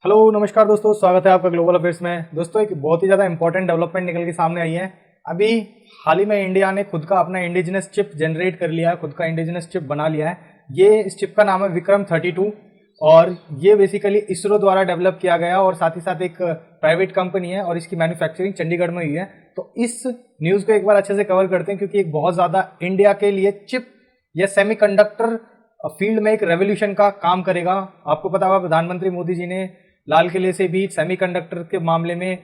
Hello नमस्कार दोस्तों, स्वागत है आपका ग्लोबल अफेयर्स में। दोस्तों एक बहुत ही ज़्यादा इंपॉर्टेंट डेवलपमेंट निकल के सामने आई है। अभी हाल ही में इंडिया ने खुद का अपना इंडिजिनस चिप जनरेट कर लिया है, खुद का इंडिजिनस चिप बना लिया है। ये इस चिप का नाम है विक्रम 32 और ये बेसिकली इसरो द्वारा डेवलप किया गया और साथ ही साथ एक प्राइवेट कंपनी है और इसकी मैन्युफैक्चरिंग चंडीगढ़ में हुई है। तो इस न्यूज़ को एक बार अच्छे से कवर करते हैं क्योंकि एक बहुत ज़्यादा इंडिया के लिए चिप या सेमीकंडक्टर फील्ड में एक रेवोल्यूशन का काम करेगा। आपको पता होगा प्रधानमंत्री मोदी जी ने लाल किले से भी सेमीकंडक्टर के मामले में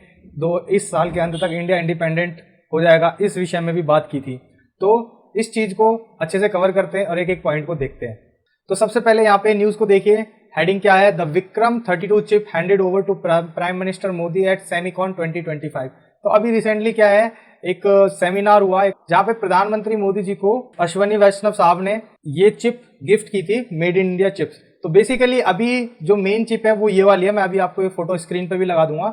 इस साल के अंत तक इंडिया इंडिपेंडेंट हो जाएगा, इस विषय में भी बात की थी। तो इस चीज़ को अच्छे से कवर करते हैं और एक एक पॉइंट को देखते हैं। तो सबसे पहले यहाँ पे न्यूज़ को देखिए, हेडिंग क्या है, the Vikram 32 chip handed over to prime minister Modi at Semicon 2025। तो अभी रिसेंटली क्या है, एक सेमिनार हुआ है जहाँ पे प्रधानमंत्री मोदी जी को अश्वनी वैष्णव साहब ने ये चिप गिफ्ट की थी, मेड इन इंडिया चिप्स। तो बेसिकली अभी जो मेन चिप है वो ये वाली है, मैं अभी आपको ये फोटो स्क्रीन पे भी लगा दूंगा।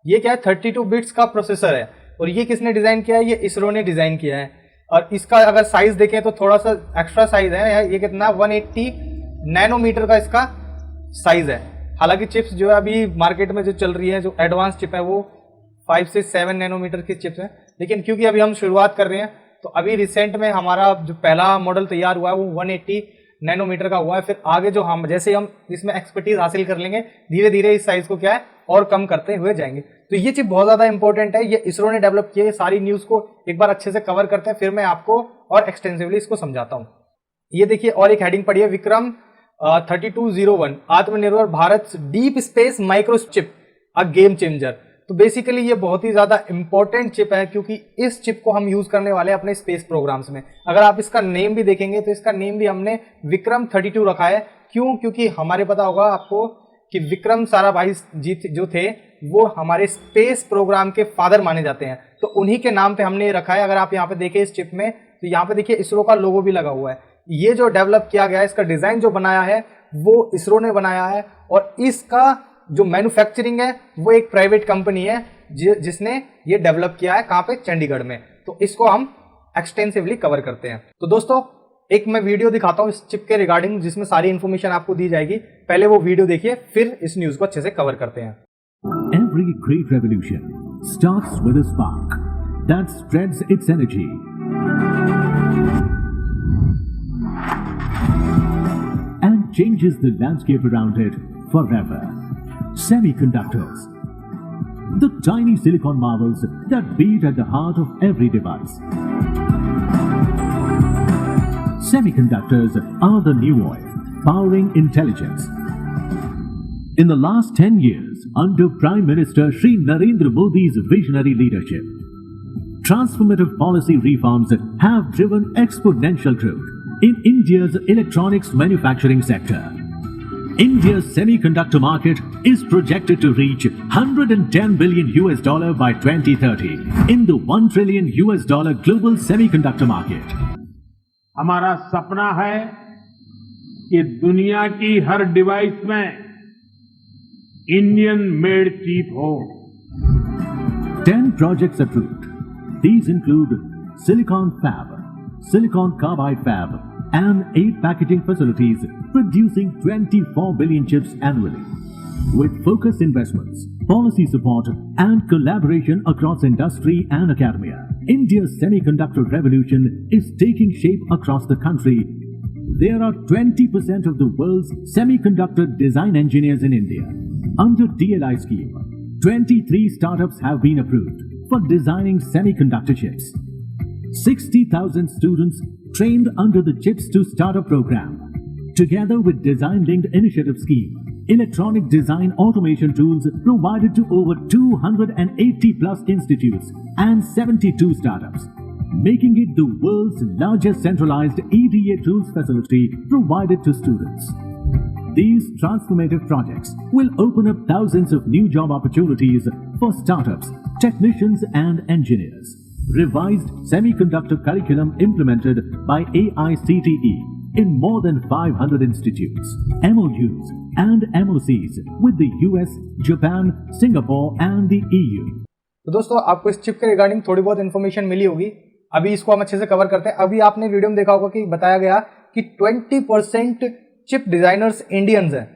ये क्या है, 32 बिट्स का प्रोसेसर है और ये किसने डिजाइन किया है, ये इसरो ने डिजाइन किया है। और इसका अगर साइज देखें तो थोड़ा सा एक्स्ट्रा साइज है, ये कितना 180 नैनोमीटर का इसका साइज है। हालांकि चिप्स जो है अभी मार्केट में जो चल रही है, जो एडवांस चिप है वो 5 से 7 नैनोमीटर की चिप्स है, लेकिन क्योंकि अभी हम शुरुआत कर रहे हैं तो अभी रिसेंट में हमारा जो पहला मॉडल तैयार हुआ है वो 180 नैनोमीटर का हुआ है। फिर आगे जो हम जैसे हम इसमें एक्सपर्टीज हासिल कर लेंगे, धीरे धीरे इस साइज को क्या है और कम करते हुए जाएंगे। तो ये चिप बहुत ज्यादा इंपॉर्टेंट है, ये इसरो ने डेवलप किया है। सारी न्यूज को एक बार अच्छे से कवर करते हैं, फिर मैं आपको और एक्सटेंसिवली इसको समझाता हूँ। ये देखिए और एक हेडिंग पड़ी है, विक्रम 3201 आत्मनिर्भर Bharat deep space microchip a game changer. तो बेसिकली ये बहुत ही ज्यादा इंपॉर्टेंट चिप है क्योंकि इस चिप को हम यूज करने वाले हैं अपने स्पेस प्रोग्राम्स में। अगर आप इसका नेम भी देखेंगे तो इसका नेम भी हमने विक्रम 32 रखा है। क्यों? क्योंकि हमारे पता होगा आपको कि विक्रम साराभाई जी जो थे वो हमारे स्पेस प्रोग्राम के फादर माने जाते हैं, तो उन्हीं के नाम पे हमने रखा है। अगर आप यहाँ पे देखें इस चिप में तो यहाँ पे देखिए इसरो का लोगो भी लगा हुआ है। ये जो डेवलप किया गया है, इसका डिजाइन जो बनाया है वो इसरो ने बनाया है और इसका जो मैन्युफैक्चरिंग है वो एक प्राइवेट कंपनी है जिसने ये डेवलप किया है। कहाँ पे? चंडीगढ़ में। तो इसको हम एक्सटेंसिवली कवर करते हैं। तो दोस्तों एक मैं वीडियो दिखाता हूँ इस चिप के रिगार्डिंग जिसमें सारी इंफॉर्मेशन आपको दी जाएगी। पहले वो वीडियो देखिए, फिर इस न्यूज को अच्छे से कवर करते हैं। Every great revolution starts with a spark that spreads its energy and changes the landscape around it forever. Semiconductors, the tiny silicon marvels that beat at the heart of every device. Semiconductors are the new oil, powering intelligence. In the last 10 years, under Prime Minister Shri Narendra Modi's visionary leadership, transformative policy reforms have driven exponential growth in India's electronics manufacturing sector. India's semiconductor market is projected to reach $110 billion by 2030 in the $1 trillion global semiconductor market. हमारा सपना है कि दुनिया की हर device में Indian made chip हो। 10 projects approved. These include Silicon Fab, Silicon Carbide Fab, and 8 packaging facilities producing 24 billion chips annually. With focused investments, policy support, and collaboration across industry and academia, India's semiconductor revolution is taking shape across the country. There are 20% of the world's semiconductor design engineers in India. Under DLI scheme, 23 startups have been approved for designing semiconductor chips. 60,000 students trained under the Chips to Startup program. Together with Design Linked Initiative scheme, electronic design automation tools provided to over 280 plus institutes and 72 startups, making it the world's largest centralized EDA tools facility provided to students. These transformative projects will open up thousands of new job opportunities for startups, technicians and engineers. Revised semiconductor curriculum implemented by AICTE in more than 500 institutes, MOUs and MOCs with the US, Japan, Singapore and the EU. तो दोस्तों आपको इस chip के regarding थोड़ी बहुत information मिली होगी, अभी इसको हम अच्छे से कवर करते हैं। अभी आपने वीडियो में देखा होगा कि बताया गया कि 20% चिप डिजाइनर्स इंडियंस हैं,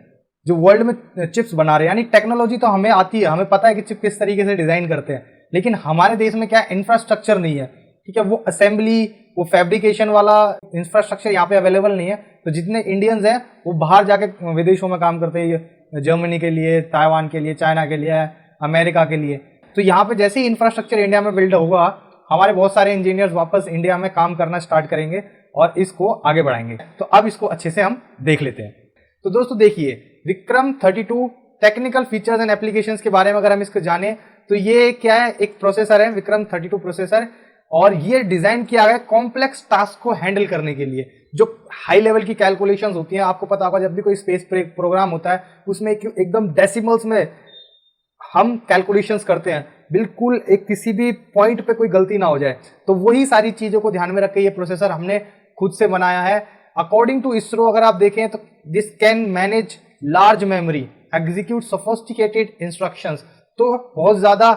जो वर्ल्ड में चिप्स बना रहे हैं, यानी टेक्नोलॉजी तो हमें आती है, हमें पता है कि चिप किस तरीके से डिजाइन करते हैं, लेकिन हमारे देश में क्या इंफ्रास्ट्रक्चर नहीं है, ठीक है, वो असेंबली, वो फैब्रिकेशन वाला इंफ्रास्ट्रक्चर यहाँ पे अवेलेबल नहीं है। तो जितने इंडियंस हैं वो बाहर जाके विदेशों में काम करते हैं, जर्मनी के लिए, ताइवान के लिए, चाइना के लिए, अमेरिका के लिए। तो यहाँ पे जैसे ही इंफ्रास्ट्रक्चर इंडिया में बिल्ड होगा, हमारे बहुत सारे इंजीनियर्स वापस इंडिया में काम करना स्टार्ट करेंगे और इसको आगे बढ़ाएंगे। तो अब इसको अच्छे से हम देख लेते हैं। तो दोस्तों देखिए, Vikram 32 technical features and applications के बारे में अगर हम इसको जाने तो ये क्या है, एक प्रोसेसर है, विक्रम 32 प्रोसेसर, और ये डिजाइन किया गया कॉम्प्लेक्स टास्क को हैंडल करने के लिए। जो हाई लेवल की कैलकुलेशंस होती हैं, आपको पता होगा जब भी कोई स्पेस प्रोग्राम होता है उसमें एकदम डेसिमल्स में हम कैलकुलेशंस करते हैं, बिल्कुल एक किसी भी पॉइंट पे कोई गलती ना हो जाए। तो वही सारी चीजों को ध्यान में रख के ये प्रोसेसर हमने खुद से बनाया है। अकॉर्डिंग टू इसरो अगर आप देखें तो this can manage large memory, execute sophisticated instructions. तो बहुत ज्यादा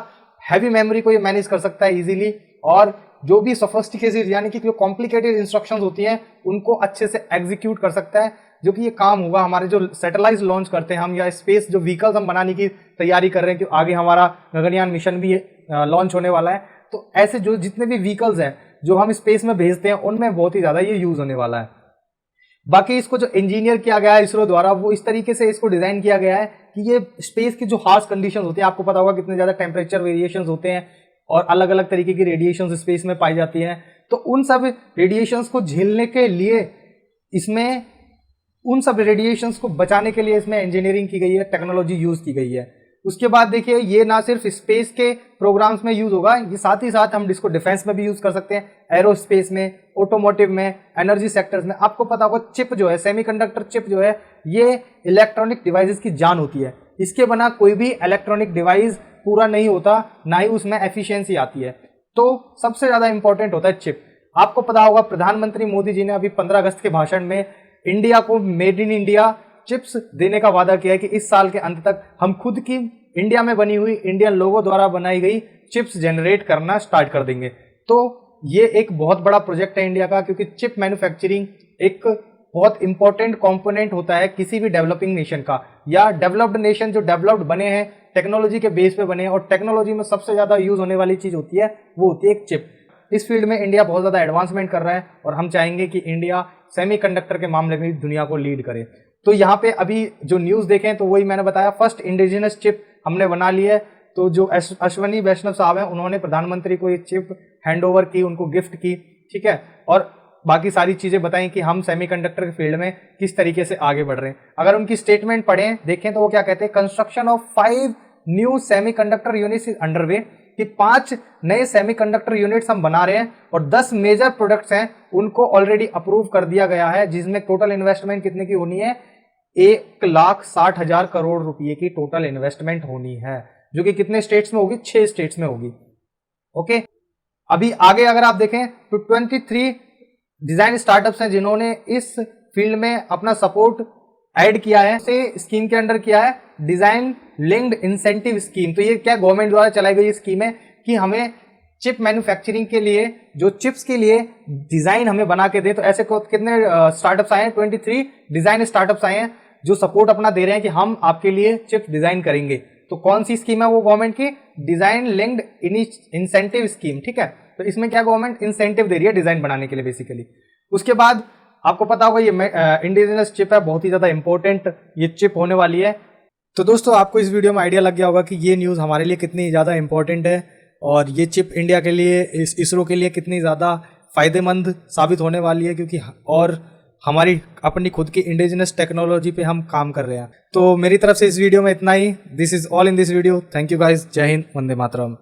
हैवी मेमोरी को ये मैनेज कर सकता है इजीली, और जो भी सोफिस्टिकेटेड यानी कि जो कॉम्प्लिकेटेड इंस्ट्रक्शंस होती हैं उनको अच्छे से एग्जीक्यूट कर सकता है। जो कि ये काम होगा हमारे जो सैटेलाइट लॉन्च करते हैं हम, या स्पेस जो व्हीकल्स हम बनाने की तैयारी कर रहे हैं, कि आगे हमारा गगनयान मिशन भी लॉन्च होने वाला है। तो ऐसे जो जितने भी व्हीकल्स हैं जो हम स्पेस में भेजते हैं उनमें बहुत ही ज्यादा ये यूज होने वाला है। बाकी इसको जो इंजीनियर किया गया है इसरो द्वारा, वो इस तरीके से इसको डिजाइन किया गया है कि ये स्पेस की जो हार्श कंडीशंस होती है, आपको पता होगा कितने ज्यादा टेम्परेचर वेरिएशंस होते हैं और अलग अलग तरीके की रेडिएशंस स्पेस में पाई जाती हैं। तो उन सब रेडिएशंस को झेलने के लिए इसमें, उन सब रेडिएशंस को बचाने के लिए इसमें इंजीनियरिंग की गई है, टेक्नोलॉजी यूज की गई है। उसके बाद देखिए, ये ना सिर्फ स्पेस के प्रोग्राम्स में यूज होगा, ये साथ ही साथ हम इसको डिफेंस में भी यूज कर सकते हैं, एरोस्पेस में, ऑटोमोटिव में, एनर्जी सेक्टर्स में। आपको पता होगा चिप जो है, सेमीकंडक्टर चिप जो है, ये इलेक्ट्रॉनिक डिवाइसेस की जान होती है। इसके बिना कोई भी इलेक्ट्रॉनिक डिवाइस पूरा नहीं होता, ना ही उसमें एफिशिएंसी आती है। तो सबसे ज्यादा इंपॉर्टेंट होता है चिप। आपको पता होगा प्रधानमंत्री मोदी जी ने अभी 15 अगस्त के भाषण में इंडिया को मेड इन इंडिया चिप्स देने का वादा किया है कि इस साल के अंत तक हम खुद की इंडिया में बनी हुई, इंडियन लोगों द्वारा बनाई गई चिप्स जनरेट करना स्टार्ट कर देंगे। तो ये एक बहुत बड़ा प्रोजेक्ट है इंडिया का, क्योंकि चिप मैन्युफैक्चरिंग एक बहुत इंपॉर्टेंट कंपोनेंट होता है किसी भी डेवलपिंग नेशन का, या डेवलप्ड नेशन जो डेवलप्ड बने हैं टेक्नोलॉजी के बेस पे बने हैं, और टेक्नोलॉजी में सबसे ज्यादा यूज होने वाली चीज होती है वो होती है एक चिप। इस फील्ड में इंडिया बहुत ज्यादा एडवांसमेंट कर रहा है और हम चाहेंगे कि इंडिया सेमीकंडक्टर के मामले में दुनिया को लीड करे। तो यहाँ पे अभी जो न्यूज देखें तो वही मैंने बताया, फर्स्ट इंडिजिनस चिप हमने बना ली है। तो जो अश्वनी वैष्णव साहब हैं उन्होंने प्रधानमंत्री को ये चिप हैंडओवर की, उनको गिफ्ट की, ठीक है, और बाकी सारी चीजें बताई कि हम सेमीकंडक्टर के फील्ड में किस तरीके से आगे बढ़ रहे हैं। अगर उनकी स्टेटमेंट पढ़ें देखें तो वो क्या कहते हैं, construction of 5 new semiconductor units is underway, कि 5 नए सेमीकंडक्टर यूनिट्स हम बना रहे हैं और 10 मेजर प्रोडक्ट्स हैं उनको ऑलरेडी अप्रूव कर दिया गया है, जिसमें टोटल इन्वेस्टमेंट कितने की होनी है, 1,60,000 करोड़ रुपए की टोटल इन्वेस्टमेंट होनी है, जो कि कितने स्टेट्स में होगी, 6 स्टेट्स में होगी। ओके, अभी आगे अगर आप देखें तो 23 डिजाइन स्टार्टअप्स हैं जिन्होंने इस फील्ड में अपना सपोर्ट ऐड किया है। से स्कीम के अंडर किया है डिजाइन लिंक्ड इंसेंटिव स्कीम। तो ये क्या गवर्नमेंट द्वारा चलाई गई स्कीम है कि हमें चिप मैन्युफैक्चरिंग के लिए, जो चिप्स के लिए डिजाइन हमें बना के दे। तो ऐसे कितने स्टार्टअप्स आए हैं, 23 डिजाइन स्टार्टअप्स आए हैं जो सपोर्ट अपना दे रहे हैं कि हम आपके लिए चिप्स डिजाइन करेंगे। तो कौन सी स्कीम है वो गवर्नमेंट की, डिजाइन लिंक्ड इंसेंटिव स्कीम, ठीक है। तो इसमें क्या गवर्नमेंट इंसेंटिव दे रही है डिजाइन बनाने के लिए बेसिकली। उसके बाद आपको पता होगा ये इंडिजिनस चिप है, बहुत ही ज्यादा इंपॉर्टेंट ये चिप होने वाली है। तो दोस्तों आपको इस वीडियो में आइडिया लग गया होगा कि ये न्यूज़ हमारे लिए कितनी ज़्यादा इंपॉर्टेंट है और ये चिप इंडिया के लिए, इसरो के लिए कितनी ज़्यादा फ़ायदेमंद साबित होने वाली है, क्योंकि और हमारी अपनी खुद की इंडिजिनस टेक्नोलॉजी पे हम काम कर रहे हैं। तो मेरी तरफ से इस वीडियो में इतना ही। This is all in this video. Thank you guys. जय हिंद, वंदे मातरम।